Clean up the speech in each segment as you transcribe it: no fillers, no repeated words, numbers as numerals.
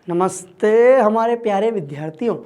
नमस्ते हमारे प्यारे विद्यार्थियों,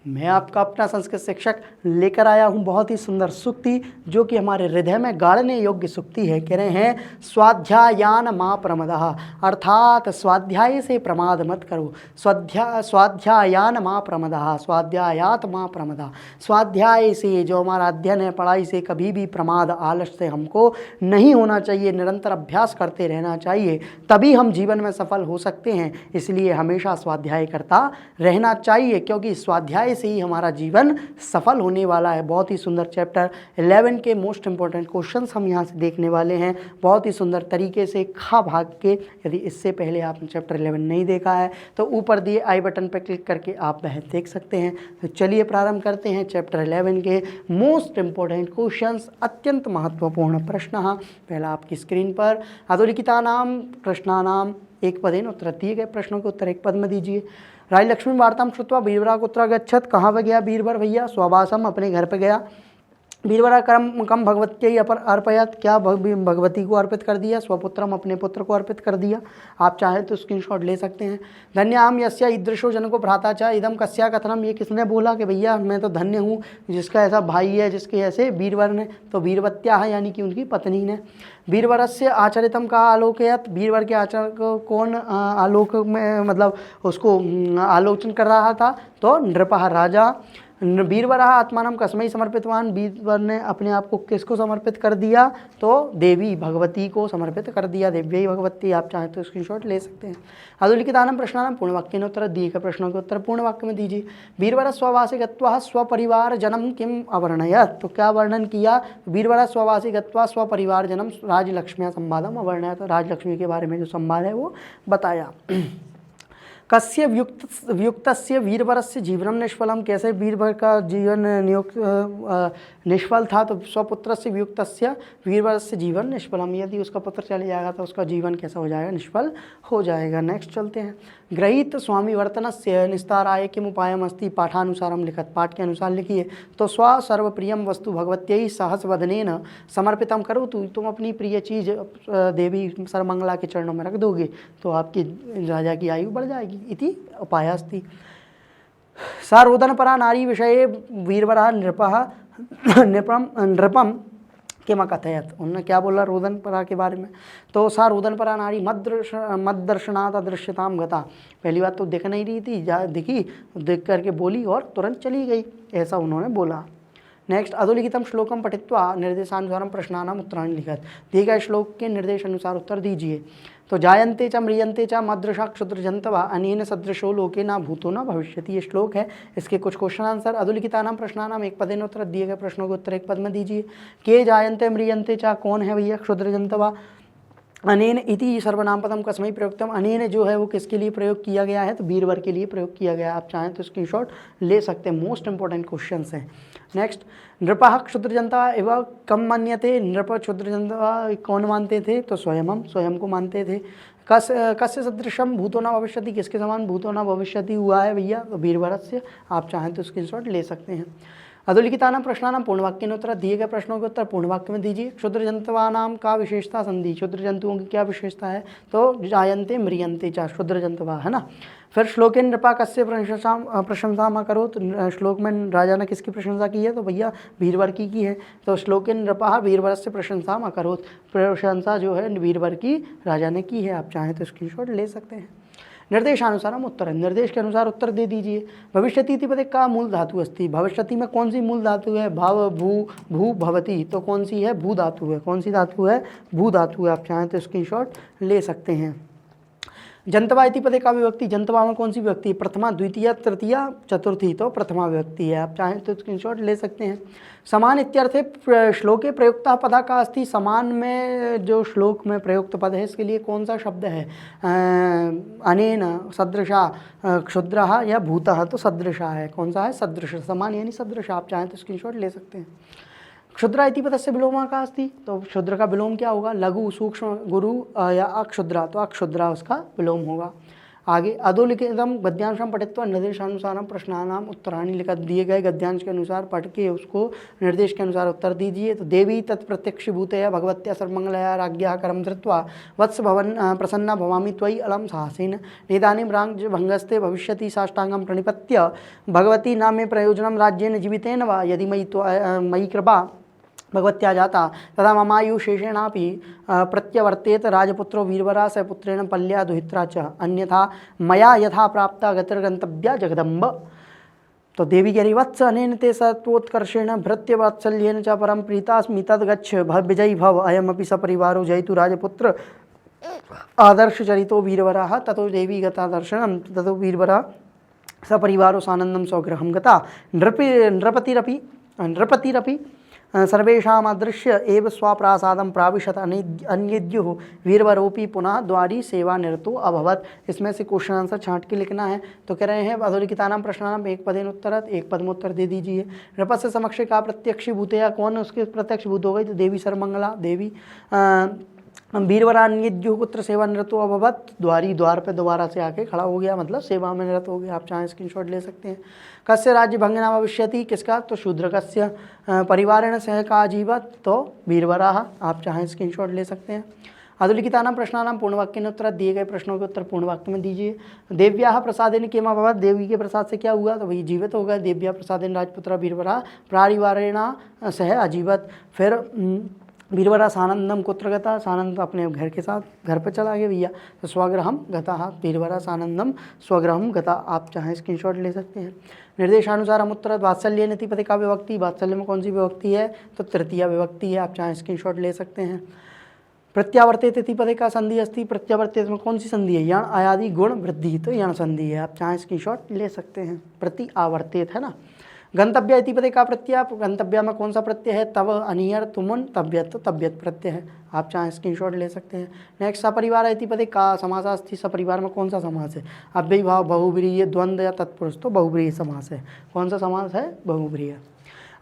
मैं आपका अपना संस्कृत शिक्षक लेकर आया हूं बहुत ही सुंदर सूक्ति जो कि हमारे हृदय में गाड़ने योग्य सूक्ति है। कह रहे हैं स्वाध्यायान मा प्रमदः, अर्थात स्वाध्याय से प्रमाद मत करो। स्वाध्यायान मा प्रमदः, स्वाध्यायात मा प्रमदः। स्वाध्याय से, जो हमारा अध्ययन है, पढ़ाई से कभी भी प्रमाद, आलस्य से हमको नहीं होना चाहिए। निरंतर अभ्यास करते रहना चाहिए, तभी हम जीवन में सफल हो सकते हैं। इसलिए हमेशा स्वाध्याय करता रहना चाहिए, क्योंकि स्वाध्याय से ही हमारा जीवन सफल होने वाला है। बहुत ही सुंदर चैप्टर 11 के मोस्ट इंपॉर्टेंट क्वेश्चंस हम यहाँ से देखने वाले हैं, बहुत ही सुंदर तरीके से खा भाग के। यदि इससे पहले आपने चैप्टर 11 नहीं देखा है तो ऊपर दिए आई बटन पर क्लिक करके आप वह देख सकते हैं। तो चलिए प्रारंभ करते हैं चैप्टर 11 के मोस्ट इंपॉर्टेंट क्वेश्चंस, अत्यंत महत्वपूर्ण प्रश्न। पहला आपकी स्क्रीन पर अधोलिखितानां प्रश्नानां एक पदेन उत्तर, दिए गए प्रश्नों के उत्तर एक पद में दीजिए। राजलक्ष्मी वार्ताम श्रुत्वा बीरबरा कुत्र गच्छत, कहाँ पे गया बीरबर भैया? स्ववासम, अपने घर पे गया। बीरबरा कम भगवत्यै अर्पयत, क्या भगवती को अर्पित कर दिया। स्वपुत्रम, अपने पुत्र को अर्पित कर दिया। आप चाहें तो स्क्रीनशॉट ले सकते हैं। धन्याम यस्य ईदृशो जनको भ्राता च इदम कस्या कथनम, ये किसने बोला कि भैया मैं तो धन्य हूँ जिसका ऐसा भाई है, जिसके ऐसे बीरबर ने। तो बीरवत्या है, यानी कि उनकी पत्नी ने। बीरबरस्य आचरितम का आलोकयत, बीरबर के आचरण को कौन आलोक में, मतलब उसको आलोचन कर रहा था? तो नृपः, राजा। बीरबरा आत्मानम कस्मै समर्पितवान, बीरबर ने अपने आप को किसको समर्पित कर दिया? तो देवी भगवती को समर्पित कर दिया, देव्यै भगवती। आप चाहें तो स्क्रीनशॉट ले सकते हैं। अधोलिखितानां प्रश्नानां पूर्णवाक्येन उत्तर, दिए गए प्रश्नों के उत्तर पूर्ण वाक्य में दीजिए। बीरबर स्ववासे गत्वा स्वपरिवार जनम किम अवर्णयत, तो क्या वर्णन किया? बीरबर स्ववासे गत्वा स्वपरिवार जनम राजलक्ष्म्या संवादम अवर्णयत, राजलक्ष्मी के बारे में जो संवाद है वो बताया। कस्य व्युक्तस्य वीरवरस्य जीवनम निष्फलम, कैसे बीरबर का जीवन निष्फल था? तो स्वपुत्रस्य व्युक्तस्य वीरवरस्य जीवन निष्फलम, यदि उसका पुत्र चले जाएगा तो उसका जीवन कैसा हो जाएगा? निष्फल हो जाएगा। नेक्स्ट चलते हैं। गृहीत स्वामी वर्तनस्य निस्ताराय किम उपायम अस्ति, पाठानुसारम लिखत, पाठ के अनुसार लिखिए। तो स्व सर्वप्रियम वस्तु भगवत्यै सहस्वदनेन समर्पितम करो, तुम अपनी प्रिय चीज़ देवी सर्वमंगला के चरणों में रख दोगे तो आपकी राजा की आयु बढ़ जाएगी। इति उपायस्ति। सा रोदनपरा नारी विषये वीरवरः नृपम किम कथयत, उन्होंने क्या बोला रोदनपरा के बारे में? तो सा रोदनपरा नारी मद्दर्शनात् अदृश्यताम गता, पहली बात तो दिख नहीं रही थी, दिखी, देख करके बोली और तुरंत चली गई, ऐसा उन्होंने बोला। नेक्स्ट, अधोलिखितम श्लोकम पठित्वा निर्देशानुसारम प्रश्नानाम उत्तराणि लिखत, दिए गए श्लोक के निर्देश अनुसार उत्तर दीजिए। तो जायन्ते च म्रियन्ते च मदृशा क्षुद्रजन्तवा अनेन सदृशो लोके न भूतो न भविष्यति, ये श्लोक है। इसके कुछ क्वेश्चन आंसर। अधोलिखितानां प्रश्नानाम एक पदेन उत्तर, दिए गए प्रश्नों के उत्तर एक पद में दीजिए। के जायन्ते म्रियन्ते च, कौन है भैया क्षुद्रजन्तवा? अनेन इति सर्वनाम पदम कस्मै प्रयुक्तम, अनेन जो है वो किसके लिए प्रयोग किया गया है? तो बीरबर के लिए प्रयोग किया गया है। आप चाहें तो स्क्रीनशॉट ले सकते हैं, मोस्ट इंपॉर्टेंट क्वेश्चन हैं। नेक्स्ट, नृपः क्षुद्रजंतवा एवं कम मान्यते, नृप क्षुद्रजंतवा कौन मानते थे? तो स्वयं को मानते थे। कस्य सदृशम भूतो न भविष्यति, किसके समान भूतो न भविष्यति हुआ है भैया? तो बीरबरस्य। आप चाहें तो स्क्रीनशॉट ले सकते हैं। अधोलिखितानां प्रश्नानां पूर्णवाक्येन उत्तर, दिए गए प्रश्नों के उत्तर पूर्ण वाक्य में दीजिए। क्षुद्रजंतवानां का विशेषता संधि, क्षुद्र जंतुओं की क्या विशेषता है? तो जायन्ते म्रियन्ते च, क्षुद्र जंतवा, है ना। फिर श्लोके नृपा कस्य प्रशंसा करो, तो श्लोक में राजा ने किसकी प्रशंसा की है? तो भैया बीरबर की है। तो श्लोके नृपा बीरबर से प्रशंसा करो, प्रशंसा जो है बीरबर की राजा ने की है। आप चाहें तो स्क्रीनशॉट ले सकते हैं। निर्देशानुसार हम उत्तर, निर्देश के अनुसार उत्तर दे दीजिए। भविष्यति इति पदे का मूल धातु अस्ति, भविष्यति में कौन सी मूल धातु है? भाव भू भवती, तो कौन सी है? भू धातु है। कौन सी धातु है? भू धातु है। आप चाहें तो स्क्रीनशॉट ले सकते हैं। जंतवा इति पदे का विभक्ति, जंतवा में कौन सी विभक्ति? प्रथमा, द्वितीय, तृतीया, चतुर्थी, तो प्रथमा विभक्ति है। आप चाहें तो स्क्रीनशॉट ले सकते हैं। समान इत्यर्थे श्लोके प्रयुक्ता पदा का अस्ति, समान में जो श्लोक में प्रयुक्त पद है इसके लिए कौन सा शब्द है? अनेन सदृशा क्षुद्रः या भूतः, तो सदृशा है। कौन सा है? सदृश, समान यानी सदृश। आप चाहें तो स्क्रीनशॉट ले सकते हैं। क्षुद्रा इति पदस्य विलोमा का अस्ति, तो क्षुद्र का विलोम क्या होगा? लघु, सूक्ष्म, गुरु या अक्षुद्रा, तो अक्षुद्रा उसका विलोम होगा। आगे अधोलिखितम गद्यांशम पठित्वा निर्देशानुसार प्रश्नानाम उत्तराणि लिख दिए गए गद्यांश के अनुसार पढ़ के उसको निर्देश के अनुसार उत्तर दीजिए। तो देवी तत्प्रत्यक्षभूतया भगवत्या सर्वमंगलया राज्ञा करम धृत्वा वत्स भवन प्रसन्ना भवामि त्वयि अलम साहसेन इदानीं राजभंगस्ते भविष्यति साष्टांगं प्रणिपत्य भगवती नामे प्रयोजनं राज्येन जीवितेन वा यदि मयि कृपा भगवत्या जाता तदा ममायु शेषेणापि प्रत्यवर्तेत राजपुत्रो वीरवरा स पुत्रेण पल्या दुहित्रा च अन्यथा मया यथा प्राप्ता गतिर्गंतव्या जगदम्ब। तो देवी कह रही वत्स अनेन ते सत्वोत्कर्षेण भृत्यवात्सल्येन च परम प्रीतास्मि तद्गच्छ विजयी भव अयमपि सपरिवारो जयतु राजपुत्र आदर्श चरितो वीरवराः ततो देवी गता दर्शनं ततो वीरवरा सपरिवारो सानन्दं स्वगृहं गता नृपतिरपि सर्वेषाम् अदृश्य एव स्वप्रासादं प्राविशत अन्येद्युः वीरवरोपि पुनः द्वारी सेवा निरतो अभवत। इसमें से क्वेश्चन आंसर छांट के लिखना है। तो कह रहे हैं अधोलिखितानां प्रश्नानां एक पदेन उत्तरत, एक पद में उत्तर दे दीजिए। नृपस्य समक्ष का प्रत्यक्षीभूतया कौन उसके प्रत्यक्षभूत हो गई? तो देवी सर्वमंगला देवी। वीरवरान्येद्युः पुत्र सेवा निरतो अभवत, द्वारी द्वार पे दोबारा से आके खड़ा हो गया, मतलब सेवा में निरत हो गया। आप चाहें स्क्रीनशॉट ले सकते हैं। कस्य राज्य भंगना भविष्यति, किसका? तो शूद्र कस्य। परिवारेण सह का आजीवत, तो वीरवराः। आप चाहें स्क्रीनशॉट ले सकते हैं। अधोलिखितानां प्रश्नानां पूर्णवाक्येन उत्तर, दिए गए प्रश्नों के उत्तर पूर्णवाक्य में दीजिए। देव्याः प्रसादेन किम अभवत्, देवी के प्रसाद से क्या हुआ? तो वही जीवित हो गया। देव्या प्रसादेन राजपुत्र वीरवरा परिवारेण सह आजीवत। फिर वीरवरा सानंदम कुत्र गता, सानंद अपने घर के साथ घर पर चला गया भैया। तो स्वगृहम गता, वीरवरा सानंदम स्वगृहम गता। आप चाहें स्क्रीनशॉट ले सकते हैं। निर्देशानुसार हम उत्तर वात्सल्य नीति पद का विभक्ति, वात्सल्य में कौन सी विभक्ति है? तो तृतीय विभक्ति है। आप चाहें स्क्रीनशॉट ले सकते हैं। प्रत्यावर्तित इति पद का संधि अस्ति, प्रत्यावर्तित में कौन सी संधि है? यण आयादि गुण वृद्धि, तो यण संधि है। आप चाहें स्क्रीनशॉट ले सकते हैं। प्रति आवर्तित है ना। गंतव्य इति पदे का प्रत्यय, गंतव्य में कौन सा प्रत्यय है? तव अनियर तुमुन तब्यत, तो तब्यत प्रत्यय है। आप चाहें स्क्रीनशॉट ले सकते हैं। नेक्स्ट सपरिवार इति पदे का समास अस्ति, सपरिवार में कौन सा समास है? अव्ययीभाव बहुब्रीहि द्वंद्व या तत्पुरुष, तो बहुब्रीहि समास है। कौन सा समास है? बहुब्रीहि।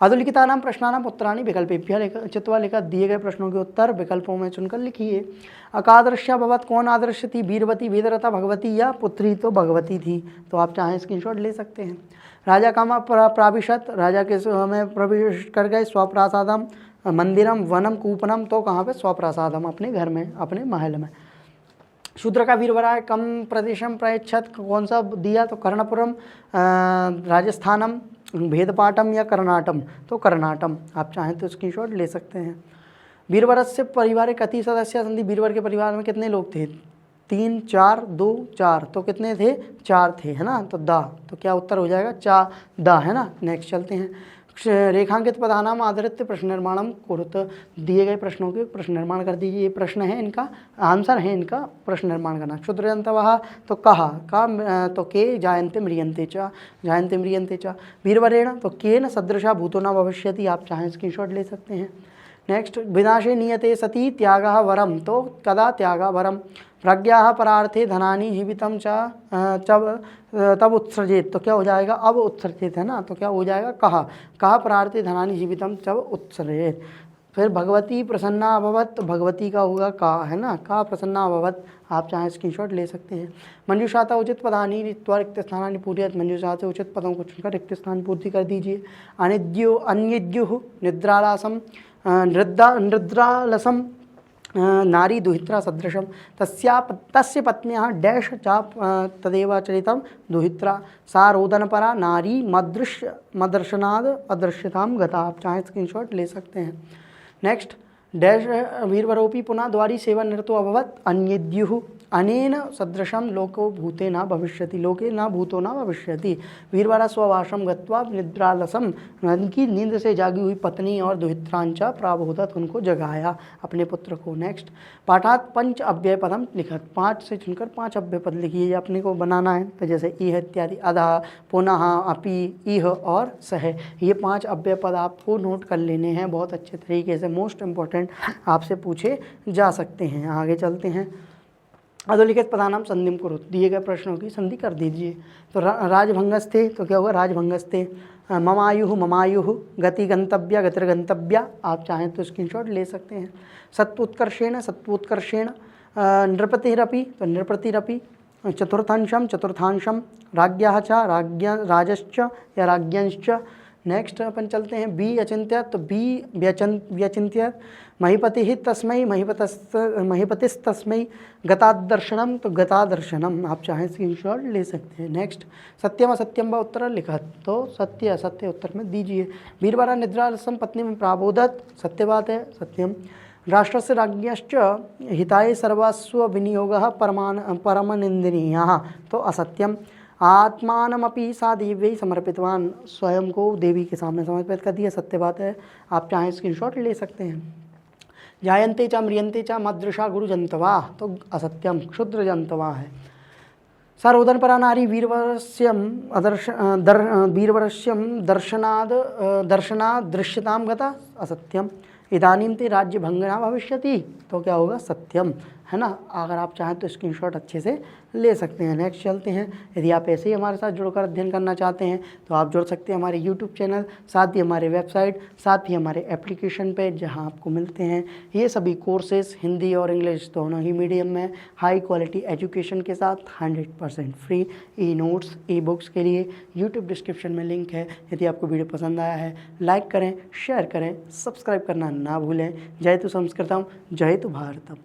अधोलिखितानां प्रश्नानां उत्तराणि विकल्पेभ्यः चित्वा लिखा दिए गए प्रश्नों के उत्तर विकल्पों में चुनकर लिखिए। अकादृश्या भवत, कौन आदर्श थी? वीरवती, वेदरता, भगवती या पुत्री? तो भगवती थी। तो आप चाहें स्क्रीनशॉट ले सकते हैं। राजा कामा प्राविशत, राजा के में प्रवेश कर गए। स्वप्रासादम मंदिरम वनम कूपनम, तो कहाँ पे? स्वप्रासादम, अपने घर में, अपने महल में। शूद्र का वीरवरा कम प्रदेशम प्रयच्छत, कौन सा दिया? तो कर्णपुरम राजस्थानम भेदपाटम या कर्नाटम, तो कर्नाटम। आप चाहें तो स्क्रीनशॉट ले सकते हैं। वीरवरस्य परिवार कति सदस्य संधि, वीरवर के परिवार में कितने लोग थे? 3 4 2 4, तो कितने थे? 4 थे, है ना। तो दा, तो क्या उत्तर हो जाएगा? चा दा, है ना। नेक्स्ट चलते हैं। रेखांकित पदानाम आधारित प्रश्न निर्माणम कुरुत, दिए गए प्रश्नों के प्रश्न निर्माण कर दीजिए। ये प्रश्न है, इनका आंसर है, इनका प्रश्न निर्माण करना। क्षुद्रयंतवः, तो कहा का, तो के जायन्ते म्रियन्ते च, जायन्ते म्रियन्ते च। वीरवरेण, तो केन सदृशा भूतो न भविष्यति। आप चाहें स्क्रीनशॉट ले सकते हैं। नेक्स्ट विनाशे नियते सती त्यागः वरम, तो कदा त्यागः वरम। प्रज्ञा परार्थे धनानि जीवितम तब उत्सर्जित, तो क्या हो जाएगा? अब उत्सर्जित, है ना। तो क्या हो जाएगा? कहा परार्थे धनानि जीवितम तब उत्सर्जित। फिर भगवती प्रसन्ना अभवत, तो भगवती का होगा का, है ना। का प्रसन्ना अभवत। आप चाहें स्क्रीनशॉट ले सकते हैं। मंजूषाता उचित पदानी रिक्त्वा रिक्त स्थानानि पूरयत, मंजूषा से उचित पदों को चुनकर रिक्त स्थान पूर्ति कर दीजिए। अन्यद्युः निद्रालासम निद्रालसम नारी दुहित्रा सदृशम, तस्य पत्न्याः डैश चाप तदेव चरितं दुहित्रा सा रोदनपरा नारी मदर्शनाद अदृश्यतां गता। आप चाहें स्क्रीनशॉट ले सकते हैं। नेक्स्ट डैश वीरवरोपि पुनः द्वारी सेवा निरतो अभवत, अन्येद्युः अनेन सदृशं लोको भूते न भविष्यति, लोके न भूतो न भविष्यति। वीरवरा स्ववासम गत्वा निद्रालसम, उनकी नींद से जागी हुई पत्नी और दुहित्रांचा प्राबोधत, उनको जगाया अपने पुत्र को। नेक्स्ट पाठात पंच अव्यय पदम लिखत, 5 से चुनकर 5 अव्यय पद लिखिए। ये अपने को बनाना है। तो जैसे इह इत्यादि, अधः, पुनः, अपि, इह और सह, ये 5 अव्यय पद आपको नोट कर लेने हैं बहुत अच्छे तरीके से। मोस्ट इंपॉर्टेंट आपसे पूछे जा सकते हैं। आगे चलते हैं। अधोलिखित पदानाम संधिम कुरुत, दिए गए प्रश्नों की संधि कर दीजिए। तो राजभंगस्थे, तो क्या होगा? राजभंगस्थे। ममायुः गति गंतव्या गतिर्गंतव्या। आप चाहें तो स्क्रीनशॉट ले सकते हैं। सत्वोत्कर्षेण, सत्वोत्कर्षेण। नृपतिरपि, तो नृपतिरपि। चतुर्थांशम राज्ञः च राजश्च या राज्ञंश्च। नेक्स्ट अपन चलते हैं बी अचिंत्यत, तो बी व्यचिंत्यत महीपति तस्मै महीपतिस्तस्मै गतादर्शनम, तो गतादर्शनम आप चाहें स्क्रीनशॉट ले सकते हैं। नेक्स्ट सत्यम असत्यम व उत्तर लिखत, तो सत्य असत्य उत्तर में दीजिए। वीरवरा निद्रालसम पत्नी में प्राबोधत, सत्य बात है, सत्यम। राष्ट्रस्य राज्ञश्च हिताय सर्वस्व विनियोगः परमनिंदनीयः, तो असत्यम। आत्मानमपि सा देव्यै समर्पितवान, स्वयं को देवी के सामने समर्पित कर दिया, सत्य बात है, आप चाहें स्क्रीनशॉट ले सकते हैं। जायन्ते च म्रियन्ते च मदृशा गुरुजंतवा, तो असत्यम, क्षुद्र जंतवा है। सर्वोदन परा नारी वीरवरस्यम दर्शनाद दृश्यताम गता, असत्यम। इदानीं ते राज्य भंगना भविष्यति, तो क्या होगा, सत्यम, है ना। अगर आप चाहें तो स्क्रीनशॉट अच्छे से ले सकते हैं। नेक्स्ट चलते हैं। यदि आप ऐसे ही हमारे साथ जुड़कर अध्ययन करना चाहते हैं तो आप जुड़ सकते हैं हमारे यूट्यूब चैनल, साथ ही हमारे वेबसाइट, साथ ही हमारे एप्लीकेशन पे, जहां आपको मिलते हैं ये सभी कोर्सेज हिंदी और इंग्लिश दोनों ही मीडियम में हाई क्वालिटी एजुकेशन के साथ 100% free. E notes, e books के लिए यूट्यूब डिस्क्रिप्शन में लिंक है। यदि आपको वीडियो पसंद आया है लाइक करें, शेयर करें, सब्सक्राइब करना ना भूलें। जय तु संस्कृतम, जय तु भारतम।